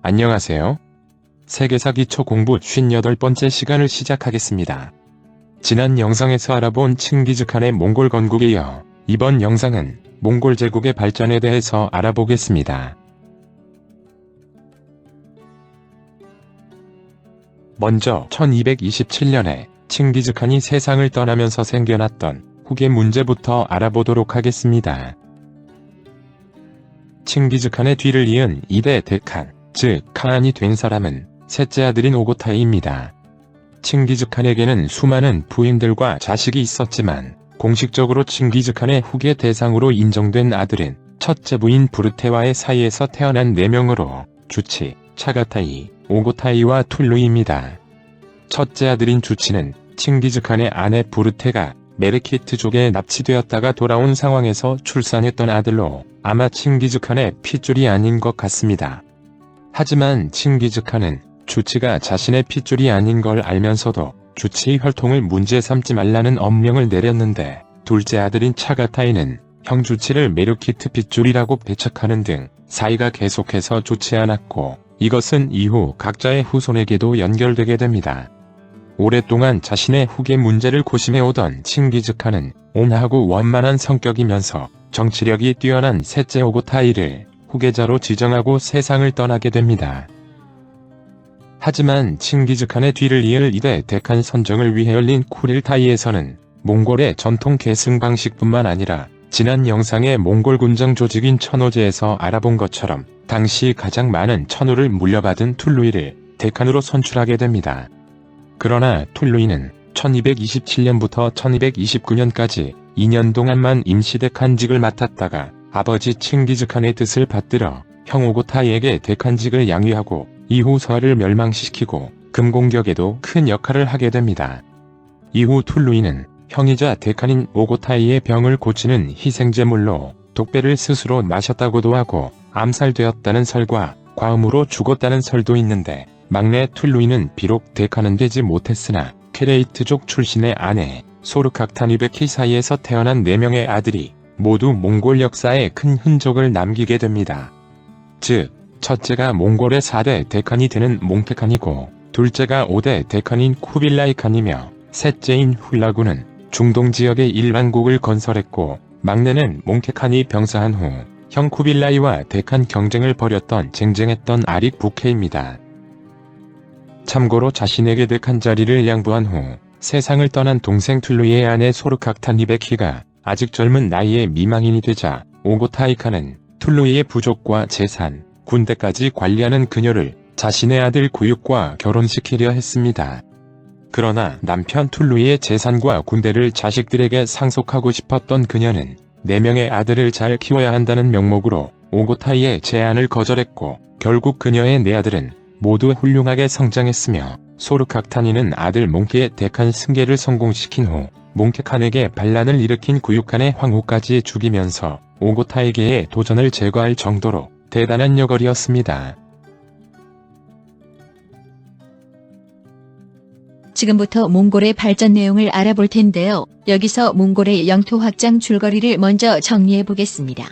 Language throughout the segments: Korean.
안녕하세요. 세계사 기초 공부 58번째 시간을 시작하겠습니다. 지난 영상에서 알아본 칭기즈칸의 몽골 건국에 이어 이번 영상은 몽골 제국의 발전에 대해서 알아보겠습니다. 먼저 1227년에 칭기즈칸이 세상을 떠나면서 생겨났던 후계 문제부터 알아보도록 하겠습니다. 칭기즈칸의 뒤를 이은 2대 대칸, 즉 칸이 된 사람은 셋째 아들인 오고타이입니다. 칭기즈칸에게는 수많은 부인들과 자식이 있었지만 공식적으로 칭기즈칸의 후계 대상으로 인정된 아들은 첫째 부인 부르테와의 사이에서 태어난 4명으로 주치, 차가타이, 오고타이와 툴루이입니다. 첫째 아들인 주치는 칭기즈칸의 아내 부르테가 메르키트족에 납치되었다가 돌아온 상황에서 출산했던 아들로 아마 칭기즈칸의 핏줄이 아닌 것 같습니다. 하지만 칭기즈칸은 주치가 자신의 핏줄이 아닌 걸 알면서도 주치의 혈통을 문제 삼지 말라는 엄명을 내렸는데, 둘째 아들인 차가타이는 형 주치를 메르키트 핏줄이라고 배척하는 등 사이가 계속해서 좋지 않았고, 이것은 이후 각자의 후손에게도 연결되게 됩니다. 오랫동안 자신의 후계 문제를 고심해오던 칭기즈칸은 온화하고 원만한 성격이면서 정치력이 뛰어난 셋째 오고타이를 후계자로 지정하고 세상을 떠나게 됩니다. 하지만 칭기즈칸의 뒤를 이을 2대 대칸 선정을 위해 열린 쿠릴타이에서는 몽골의 전통 계승 방식뿐만 아니라 지난 영상의 몽골 군정 조직인 천호제에서 알아본 것처럼 당시 가장 많은 천호를 물려받은 툴루이를 대칸으로 선출하게 됩니다. 그러나 툴루이는 1227년부터 1229년까지 2년 동안만 임시 대칸직을 맡았다가 아버지 칭기즈칸의 뜻을 받들어 형 오고타이에게 대칸직을 양위하고 이후 서하를 멸망시키고 금공격에도 큰 역할을 하게 됩니다. 이후 툴루이는 형이자 대칸인 오고타이의 병을 고치는 희생제물로 독배를 스스로 마셨다고도 하고 암살되었다는 설과 과음으로 죽었다는 설도 있는데, 막내 툴루이는 비록 대칸은 되지 못했으나 케레이트족 출신의 아내 소르카타니베키 사이에서 태어난 4명의 아들이 모두 몽골 역사에 큰 흔적을 남기게 됩니다. 즉, 첫째가 몽골의 4대 대칸이 되는 몽케칸이고, 둘째가 5대 대칸인 쿠빌라이칸이며, 셋째인 훌라군은 중동 지역의 일반국을 건설했고, 막내는 몽케칸이 병사한 후 형 쿠빌라이와 대칸 경쟁을 벌였던 쟁쟁했던 아릭 부케입니다. 참고로 자신에게 대칸 자리를 양보한 후 세상을 떠난 동생 툴루이의 아내 소르카타니베키가 아직 젊은 나이에 미망인이 되자 오고타이칸은 툴루이의 부족과 재산, 군대까지 관리하는 그녀를 자신의 아들 구육과 결혼시키려 했습니다. 그러나 남편 툴루이의 재산과 군대를 자식들에게 상속하고 싶었던 그녀는 4명의 아들을 잘 키워야 한다는 명목으로 오고타이의 제안을 거절했고, 결국 그녀의 4아들은 모두 훌륭하게 성장했으며, 소르카타니는 아들 몽케의 대칸 승계를 성공시킨 후 몽케칸에게 반란을 일으킨 구육칸의 황후까지 죽이면서 오고타이계의 도전을 제거할 정도로 대단한 역할이었습니다. 지금부터 몽골의 발전 내용을 알아볼 텐데요. 여기서 몽골의 영토 확장 줄거리를 먼저 정리해 보겠습니다.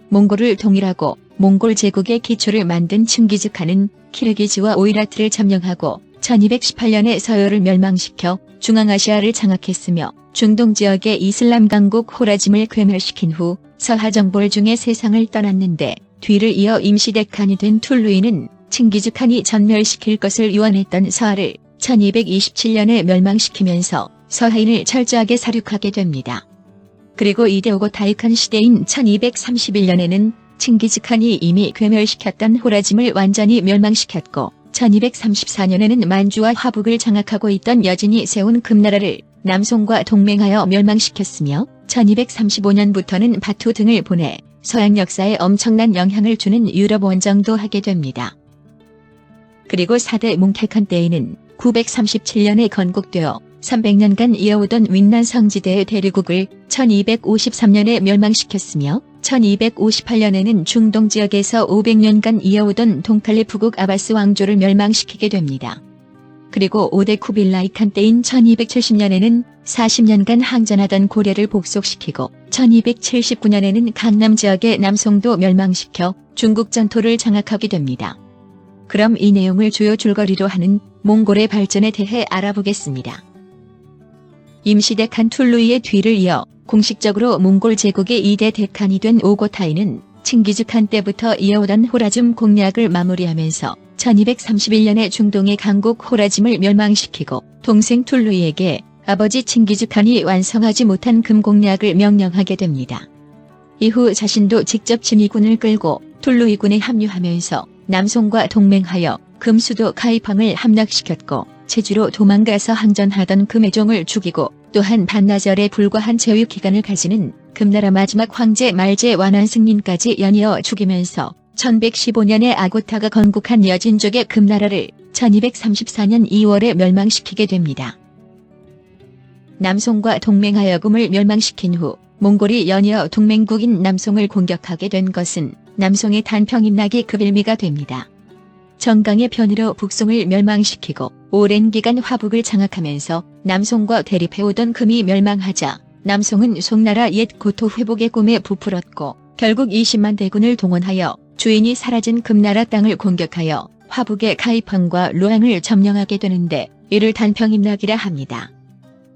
몽골을 통일하고 몽골 제국의 기초를 만든 칭기즈칸은 키르기즈와 오이라트를 점령하고 1218년에 서열을 멸망시켜 중앙아시아를 장악했으며, 중동 지역의 이슬람 강국 호라짐을 괴멸시킨 후 서하정벌 중에 세상을 떠났는데, 뒤를 이어 임시 대칸이 된 툴루이는 칭기즈칸이 전멸시킬 것을 유언했던 서하를 1227년에 멸망시키면서 서하인을 철저하게 살육하게 됩니다. 그리고 이대 오고타이칸 시대인 1231년에는 칭기즈칸이 이미 괴멸시켰던 호라짐을 완전히 멸망시켰고, 1234년에는 만주와 화북을 장악하고 있던 여진이 세운 금나라를 남송과 동맹하여 멸망시켰으며, 1235년부터는 바투 등을 보내 서양 역사에 엄청난 영향을 주는 유럽 원정도 하게 됩니다. 그리고 4대 몽케칸 때에는 937년에 건국되어 300년간 이어오던 윈난 성지대의 대리국을 1253년에 멸망시켰으며, 1258년에는 중동 지역에서 500년간 이어오던 동칼리프국 아바스 왕조를 멸망시키게 됩니다. 그리고 5대 쿠빌라이칸 때인 1270년에는 40년간 항전하던 고려를 복속시키고 1279년에는 강남 지역의 남송도 멸망시켜 중국 전토를 장악하게 됩니다. 그럼 이 내용을 주요 줄거리로 하는 몽골의 발전에 대해 알아보겠습니다. 임시데칸 툴루이의 뒤를 이어 공식적으로 몽골 제국의 2대 데칸이 된 오고타이는 칭기즈칸 때부터 이어오던 호라즘 공략을 마무리하면서 1231년에 중동의 강국 호라즘을 멸망시키고 동생 툴루이에게 아버지 칭기즈칸이 완성하지 못한 금공략을 명령하게 됩니다. 이후 자신도 직접 진위군을 끌고 툴루이군에 합류하면서 남송과 동맹하여 금수도 카이팡을 함락시켰고 제주로 도망가서 항전하던 금의종을 죽이고 또한 반나절에 불과한 제위 기간을 가지는 금나라 마지막 황제 말제 완안승님까지 연이어 죽이면서 1115년에 아고타가 건국한 여진족의 금나라를 1234년 2월에 멸망시키게 됩니다. 남송과 동맹하여 금을 멸망시킨 후 몽골이 연이어 동맹국인 남송을 공격하게 된 것은 남송의 단평임락이 급일미가 됩니다. 정강의 편의로 북송을 멸망시키고 오랜 기간 화북을 장악하면서 남송과 대립해오던 금이 멸망하자 남송은 송나라 옛 고토 회복의 꿈에 부풀었고 결국 20만 대군을 동원하여 주인이 사라진 금나라 땅을 공격하여 화북의 카이팡과 루앙을 점령하게 되는데 이를 단평임락이라 합니다.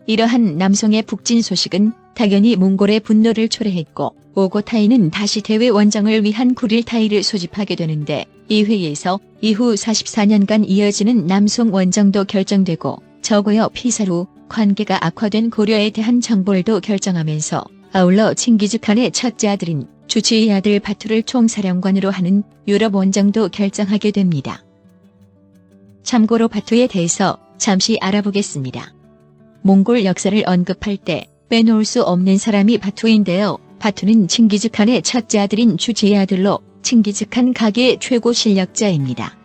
이러한 남송의 북진 소식은 당연히 몽골의 분노를 초래했고 오고타이는 다시 대외 원정을 위한 쿠릴타이를 소집하게 되는데 이 회의에서 이후 44년간 이어지는 남송 원정도 결정되고 저고여 피살 관계가 악화된 고려에 대한 정벌도 결정하면서 아울러 칭기즈칸의 첫째 아들인 주치의 아들 바투를 총사령관으로 하는 유럽 원정도 결정하게 됩니다. 참고로 바투에 대해서 잠시 알아보겠습니다. 몽골 역사를 언급할 때 빼놓을 수 없는 사람이 바투인데요. 바투는 칭기즈칸의 첫째 아들인 주치의 아들로 칭기즈칸 가계의 최고 실력자입니다.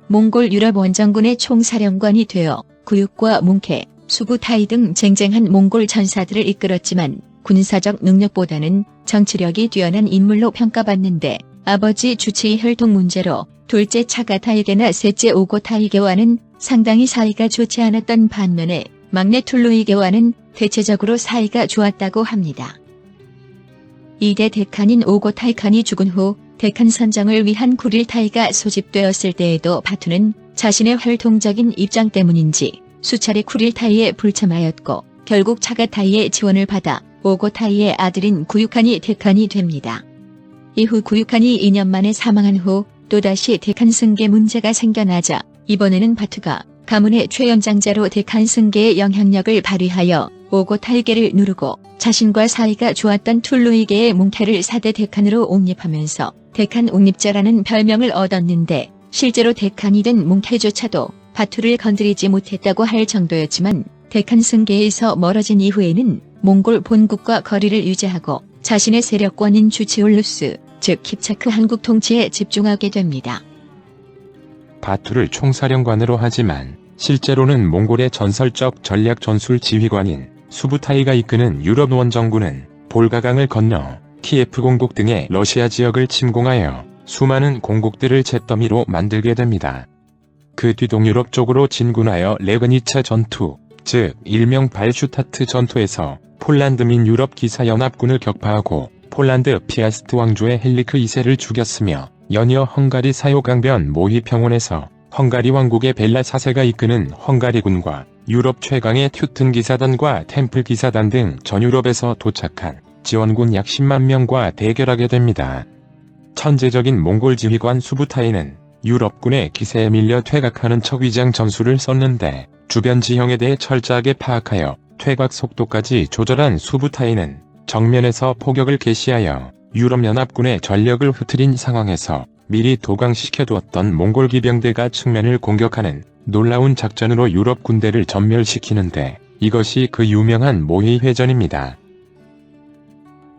몽골 유럽 원정군의 총사령관이 되어 구육과 뭉케, 수부타이 등 쟁쟁한 몽골 전사들을 이끌었지만 군사적 능력보다는 정치력이 뛰어난 인물로 평가받는데 아버지 주치의 혈통 문제로 둘째 차가타이게나 셋째 오고타이게와는 상당히 사이가 좋지 않았던 반면에 막내 툴루이게와는 대체적으로 사이가 좋았다고 합니다. 2대 데칸인 오고타이칸이 죽은 후 데칸 선정을 위한 쿠릴타이가 소집되었을 때에도 바투는 자신의 활동적인 입장 때문인지 수차례 쿠릴타이에 불참하였고 결국 차가타이의 지원을 받아 오고타이의 아들인 구육칸이 데칸이 됩니다. 이후 구육칸이 2년 만에 사망한 후 또다시 데칸 승계 문제가 생겨나자 이번에는 바투가 가문의 최연장자로 데칸 승계의 영향력을 발휘하여 오고타이게를 누르고 자신과 사이가 좋았던 툴루이게의 뭉케를 4대 데칸으로 옹립하면서 데칸 옹립자라는 별명을 얻었는데 실제로 데칸이 된 뭉케조차도 바투를 건드리지 못했다고 할 정도였지만 데칸 승계에서 멀어진 이후에는 몽골 본국과 거리를 유지하고 자신의 세력권인 주치올루스, 즉 킵차크 한국 통치에 집중하게 됩니다. 바투를 총사령관으로 하지만 실제로는 몽골의 전설적 전략 전술 지휘관인 수부타이가 이끄는 유럽 원정군은 볼가강을 건너 키예프 공국 등의 러시아 지역을 침공하여 수많은 공국들을 잿더미로 만들게 됩니다. 그 뒤 동유럽 쪽으로 진군하여 레그니차 전투, 즉 일명 발슈타트 전투에서 폴란드 민 유럽 기사연합군을 격파하고 폴란드 피아스트 왕조의 헬리크 2세를 죽였으며 연이어 헝가리 사요강변 모히평원에서 헝가리 왕국의 벨라 4세가 이끄는 헝가리군과 유럽 최강의 튜튼 기사단과 템플 기사단 등 전유럽에서 도착한 지원군 약 10만 명과 대결하게 됩니다. 천재적인 몽골 지휘관 수부타이는 유럽군의 기세에 밀려 퇴각하는 척 위장 전술을 썼는데 주변 지형에 대해 철저하게 파악하여 퇴각 속도까지 조절한 수부타이는 정면에서 포격을 개시하여 유럽연합군의 전력을 흐트린 상황에서 미리 도강시켜두었던 몽골 기병대가 측면을 공격하는 놀라운 작전으로 유럽 군대를 전멸시키는데 이것이 그 유명한 모히회전입니다.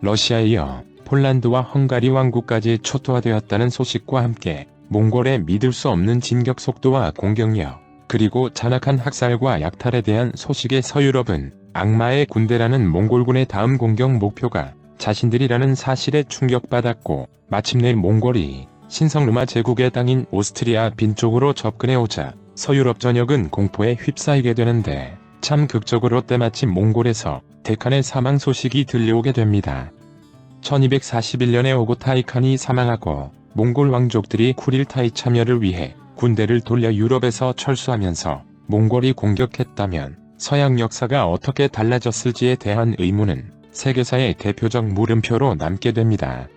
러시아에 이어 폴란드와 헝가리 왕국까지 초토화되었다는 소식과 함께 몽골의 믿을 수 없는 진격 속도와 공격력, 그리고 잔악한 학살과 약탈에 대한 소식에 서유럽은 악마의 군대라는 몽골군의 다음 공격 목표가 자신들이라는 사실에 충격받았고 마침내 몽골이 신성르마 제국의 땅인 오스트리아 빈 쪽으로 접근해오자 서유럽 전역은 공포에 휩싸이게 되는데 참 극적으로 때마침 몽골에서 데칸의 사망 소식이 들려오게 됩니다. 1241년에 오고타이 칸이 사망하고 몽골 왕족들이 쿠릴타이 참여를 위해 군대를 돌려 유럽에서 철수하면서 몽골이 공격했다면 서양 역사가 어떻게 달라졌을지에 대한 의문은 세계사의 대표적 물음표로 남게 됩니다.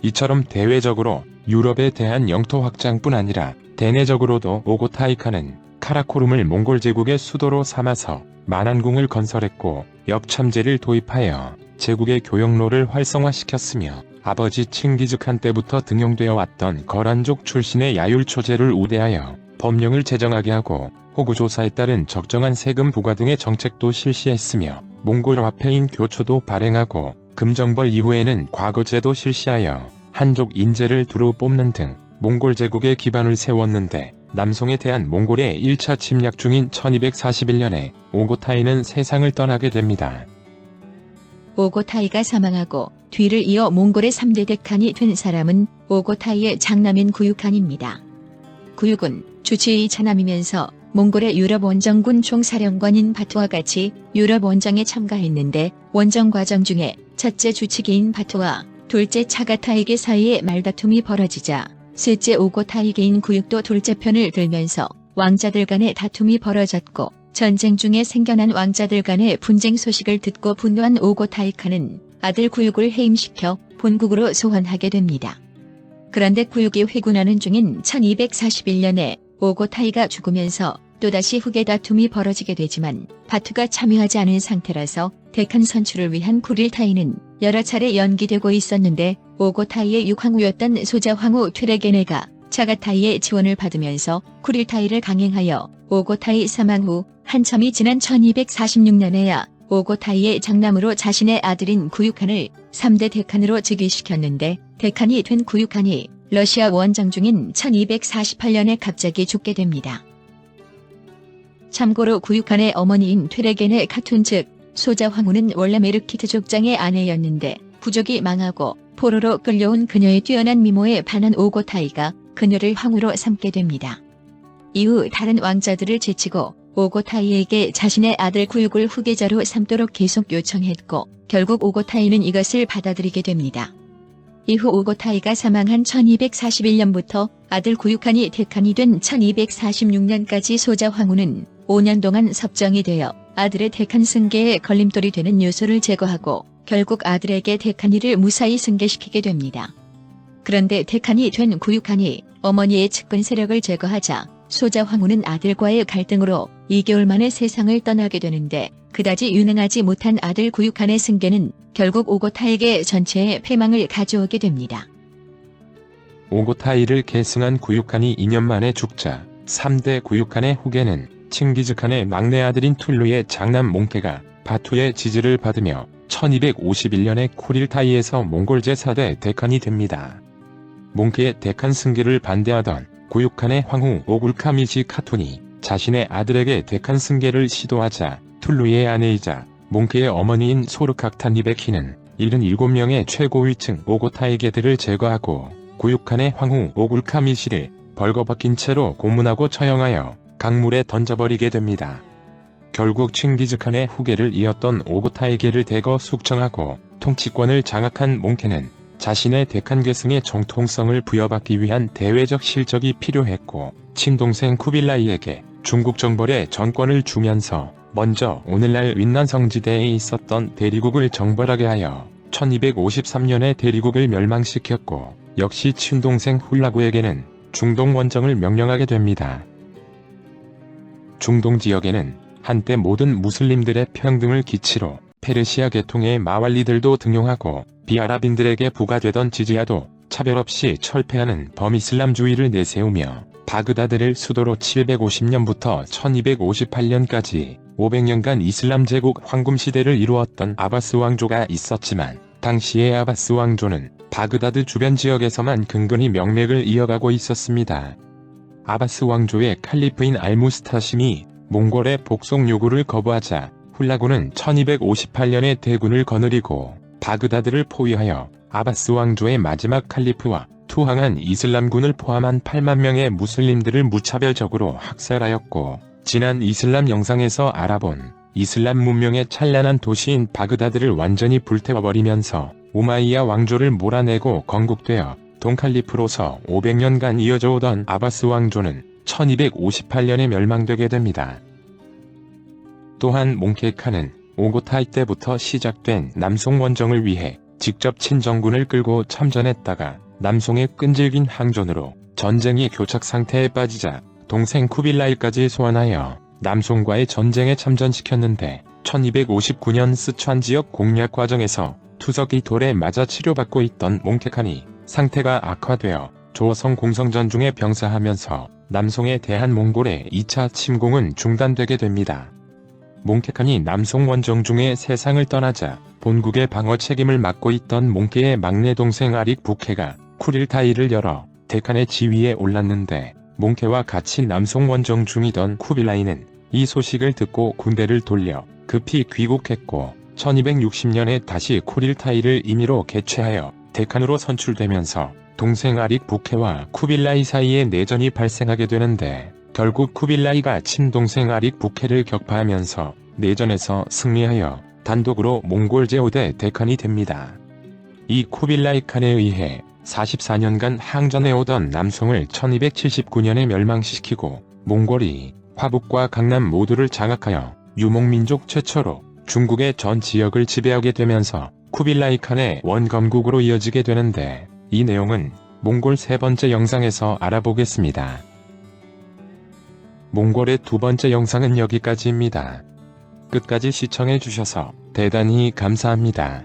이처럼 대외적으로 유럽에 대한 영토 확장뿐 아니라 대내적으로도 오고타이카는 카라코룸을 몽골 제국의 수도로 삼아서 만안궁을 건설했고 역참제를 도입하여 제국의 교역로를 활성화시켰으며 아버지 칭기즈칸 때부터 등용되어 왔던 거란족 출신의 야율초제를 우대하여 법령을 제정하게 하고 호구조사에 따른 적정한 세금 부과 등의 정책도 실시했으며 몽골 화폐인 교초도 발행하고 금정벌 이후에는 과거제도 실시하여 한족 인재를 두루 뽑는 등 몽골 제국의 기반을 세웠는데 남송에 대한 몽골의 1차 침략 중인 1241년에 오고타이는 세상을 떠나게 됩니다. 오고타이가 사망하고 뒤를 이어 몽골의 3대 대칸이 된 사람은 오고타이의 장남인 구육칸입니다. 구육은 주치의 차남이면서 몽골의 유럽 원정군 총사령관인 바투와 같이 유럽 원정에 참가했는데 원정 과정 중에 첫째 주치기인 바투와 둘째 차가타이게 사이에 말다툼이 벌어지자 셋째 오고타이게인 구육도 둘째 편을 들면서 왕자들 간의 다툼이 벌어졌고 전쟁 중에 생겨난 왕자들 간의 분쟁 소식을 듣고 분노한 오고타이카는 아들 구육을 해임시켜 본국으로 소환하게 됩니다. 그런데 구육이 회군하는 중인 1241년에 오고타이가 죽으면서 또다시 후계 다툼이 벌어지게 되지만 바투가 참여하지 않은 상태라서 데칸 선출을 위한 쿠릴타이는 여러 차례 연기되고 있었는데 오고타이의 육황후였던 소자황후 퇴레게네가 차가타이의 지원을 받으면서 쿠릴타이를 강행하여 오고타이 사망 후 한참이 지난 1246년에야 오고타이의 장남으로 자신의 아들인 구육칸을 3대 데칸으로 즉위시켰는데 데칸이 된 구육칸이 러시아 원정 중인 1248년에 갑자기 죽게 됩니다. 참고로 구육칸의 어머니인 퇴레겐의 카툰 즉 소자황후는 원래 메르키트 족장의 아내였는데 부족이 망하고 포로로 끌려온 그녀의 뛰어난 미모에 반한 오고타이가 그녀를 황후로 삼게 됩니다. 이후 다른 왕자들을 제치고 오고타이에게 자신의 아들 구육을 후계자로 삼도록 계속 요청했고 결국 오고타이는 이것을 받아들이게 됩니다. 이후 오고타이가 사망한 1241년부터 아들 구육칸이 데칸이 된 1246년까지 소자황후는 5년 동안 섭정이 되어 아들의 데칸 승계에 걸림돌이 되는 요소를 제거하고 결국 아들에게 데칸이를 무사히 승계시키게 됩니다. 그런데 데칸이 된 구육칸이 어머니의 측근 세력을 제거하자 소자황후는 아들과의 갈등으로 2개월 만에 세상을 떠나게 되는데 그다지 유능하지 못한 아들 구육칸의 승계는 결국 오고타이에게 전체의 패망을 가져오게 됩니다. 오고타이를 계승한 구육칸이 2년 만에 죽자 3대 구육칸의 후계는 칭기즈칸의 막내 아들인 툴루의 장남 몽케가 바투의 지지를 받으며 1251년에 쿠릴타이에서 몽골 제4대 데칸이 됩니다. 몽케의 데칸 승계를 반대하던 구육칸의 황후 오굴카미지 카툰이 자신의 아들에게 데칸 승계를 시도하자 툴루의 아내이자 몽케의 어머니인 소르카탄리베키는 77명의 최고위층 오고타이게들을 제거하고 구육칸의 황후 오굴카미시를 벌거벗긴 채로 고문하고 처형하여 강물에 던져버리게 됩니다. 결국 칭기즈칸의 후계를 이었던 오고타이게를 대거 숙청하고 통치권을 장악한 몽케는 자신의 데칸 계승의 정통성을 부여받기 위한 대외적 실적이 필요했고 친동생 쿠빌라이에게 중국 정벌의 정권을 주면서 먼저 오늘날 윈난 성지대에 있었던 대리국을 정벌하게 하여 1253년에 대리국을 멸망시켰고 역시 친동생 훌라구에게는 중동 원정을 명령하게 됩니다. 중동 지역에는 한때 모든 무슬림들의 평등을 기치로 페르시아 계통의 마왈리들도 등용하고 비아랍인들에게 부과되던 지지야도 차별 없이 철폐하는 범이슬람주의를 내세우며 바그다드를 수도로 750년부터 1258년까지 500년간 이슬람 제국 황금 시대를 이루었던 아바스 왕조가 있었지만 당시의 아바스 왕조는 바그다드 주변 지역에서만 근근히 명맥을 이어가고 있었습니다. 아바스 왕조의 칼리프인 알무스타심이 몽골의 복속 요구를 거부하자 훌라구는 1258년에 대군을 거느리고 바그다드를 포위하여 아바스 왕조의 마지막 칼리프와 투항한 이슬람군을 포함한 8만 명의 무슬림들을 무차별적으로 학살하였고 지난 이슬람 영상에서 알아본 이슬람 문명의 찬란한 도시인 바그다드를 완전히 불태워버리면서 우마이야 왕조를 몰아내고 건국되어 동칼리프로서 500년간 이어져 오던 아바스 왕조는 1258년에 멸망되게 됩니다. 또한 몽케이칸은 오고타이 때부터 시작된 남송 원정을 위해 직접 친정군을 끌고 참전했다가 남송의 끈질긴 항전으로 전쟁이 교착 상태에 빠지자 동생 쿠빌라이까지 소환하여 남송과의 전쟁에 참전시켰는데 1259년 스촨 지역 공략 과정에서 투석이 돌에 맞아 치료받고 있던 몽케칸이 상태가 악화되어 조성 공성전 중에 병사하면서 남송에 대한 몽골의 2차 침공은 중단되게 됩니다. 몽케칸이 남송 원정 중에 세상을 떠나자 본국의 방어 책임을 맡고 있던 몽케의 막내 동생 아릭 부케가 쿠릴타이를 열어 데칸의 지위에 올랐는데 몽케와 같이 남송 원정 중이던 쿠빌라이는 이 소식을 듣고 군대를 돌려 급히 귀국했고 1260년에 다시 쿠릴타이를 임의로 개최하여 데칸으로 선출되면서 동생 아릭 부케와 쿠빌라이 사이에 내전이 발생하게 되는데 결국 쿠빌라이가 친동생 아릭 부케를 격파하면서 내전에서 승리하여 단독으로 몽골 제5대 데칸이 됩니다. 이 쿠빌라이 칸에 의해 44년간 항전해오던 남송을 1279년에 멸망시키고 몽골이 화북과 강남 모두를 장악하여 유목민족 최초로 중국의 전 지역을 지배하게 되면서 쿠빌라이 칸의 원검국으로 이어지게 되는데 이 내용은 몽골 세 번째 영상에서 알아보겠습니다. 몽골의 두 번째 영상은 여기까지입니다. 끝까지 시청해주셔서 대단히 감사합니다.